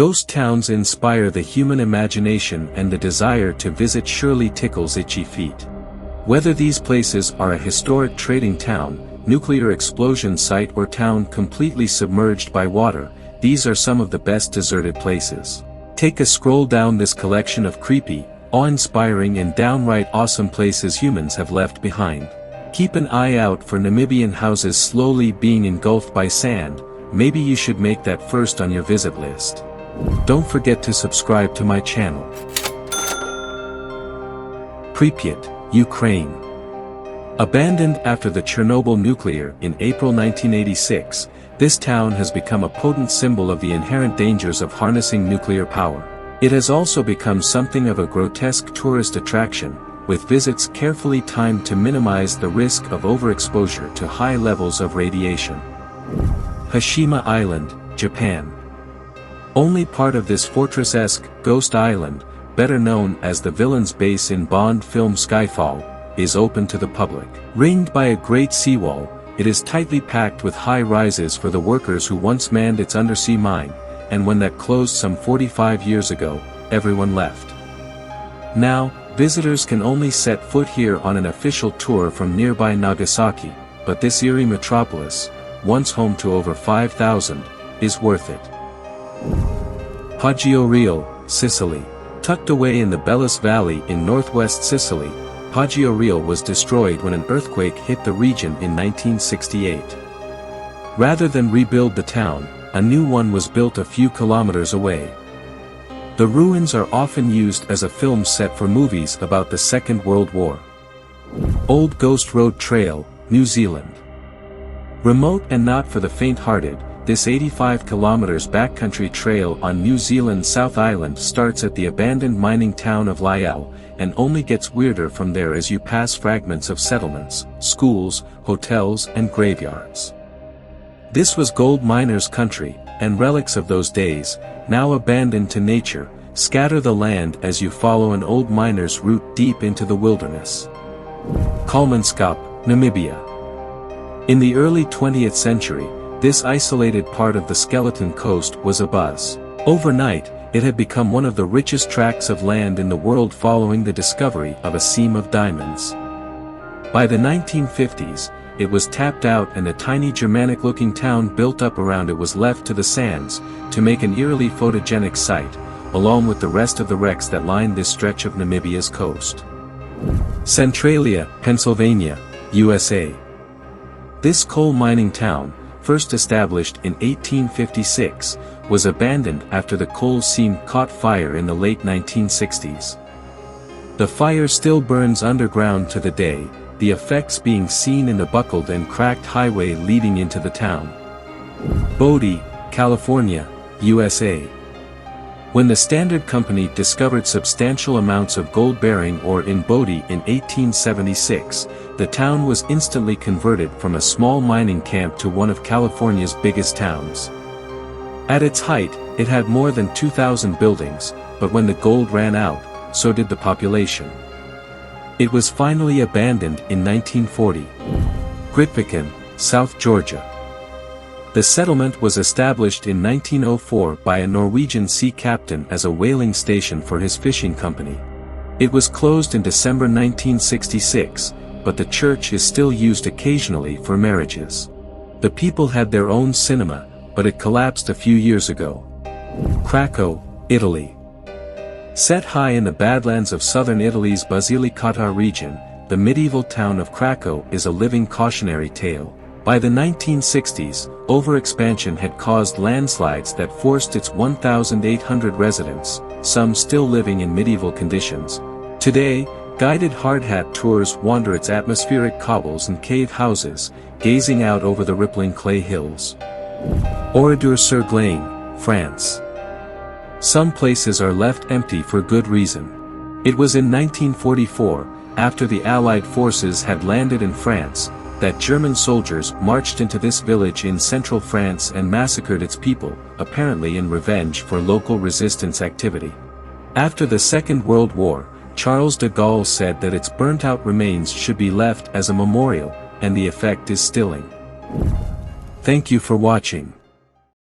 Ghost towns inspire the human imagination and the desire to visit surely tickles itchy feet. Whether these places are a historic trading town, nuclear explosion site or town completely submerged by water, these are some of the best deserted places. Take a stroll down this collection of creepy, awe-inspiring and downright awesome places humans have left behind. Keep an eye out for Namibian houses slowly being engulfed by sand. Maybe you should make that first on your visit list. Don't forget to subscribe to my channel. Pripyat, Ukraine. Abandoned after the Chernobyl nuclear in April 1986, this town has become a potent symbol of the inherent dangers of harnessing nuclear power. It has also become something of a grotesque tourist attraction, with visits carefully timed to minimize the risk of overexposure to high levels of radiation. Hashima Island, Japan. Only part of this fortress-esque ghost island, better known as the villain's base in Bond film Skyfall, is open to the public. Ringed by a great seawall, it is tightly packed with high rises for the workers who once manned its undersea mine, and when that closed some 45 years ago, everyone left. Now, visitors can only set foot here on an official tour from nearby Nagasaki, but this eerie metropolis, once home to over 5,000, is worth it. Poggioreale, Sicily. Tucked away in the Belus Valley in northwest Sicily, Poggioreale was destroyed when an earthquake hit the region in 1968. Rather than rebuild the town, a new one was built a few kilometers away. The ruins are often used as a film set for movies about the Second World War. Old Ghost Road Trail, New Zealand. Remote and not for the faint-hearted, this 85 kilometers backcountry trail on New Zealand's South Island starts at the abandoned mining town of Lyell, and only gets weirder from there as you pass fragments of settlements, schools, hotels and graveyards. This was gold miners' country, and relics of those days, now abandoned to nature, scatter the land as you follow an old miner's route deep into the wilderness. Kolmanskop, Namibia. In the early 20th century, this isolated part of the Skeleton Coast was abuzz. Overnight, it had become one of the richest tracts of land in the world following the discovery of a seam of diamonds. By the 1950s, it was tapped out and a tiny Germanic-looking town built up around it was left to the sands, to make an eerily photogenic site, along with the rest of the wrecks that lined this stretch of Namibia's coast. Centralia, Pennsylvania, USA. This coal mining town, first established in 1856, was abandoned after the coal seam caught fire in the late 1960s. The fire still burns underground to the day, the effects being seen in the buckled and cracked highway leading into the town. Bodie, California, USA. When the Standard Company discovered substantial amounts of gold-bearing ore in Bodie in 1876, the town was instantly converted from a small mining camp to one of California's biggest towns. At its height, it had more than 2,000 buildings, but when the gold ran out, so did the population. It was finally abandoned in 1940. Grytviken, South Georgia. The settlement was established in 1904 by a Norwegian sea captain as a whaling station for his fishing company. It was closed in December 1966, but the church is still used occasionally for marriages. The people had their own cinema, but it collapsed a few years ago. Craco, Italy. Set high in the badlands of southern Italy's Basilicata region, the medieval town of Craco is a living cautionary tale. By the 1960s, overexpansion had caused landslides that forced its 1,800 residents, some still living in medieval conditions. Today, guided hardhat tours wander its atmospheric cobbles and cave houses, gazing out over the rippling clay hills. Oradour-sur-Glane, France. Some places are left empty for good reason. It was in 1944, after the Allied forces had landed in France, that German soldiers marched into this village in central France and massacred its people, apparently in revenge for local resistance activity. After the Second World War, Charles de Gaulle said that its burnt-out remains should be left as a memorial, and the effect is stilling. Thank you for watching.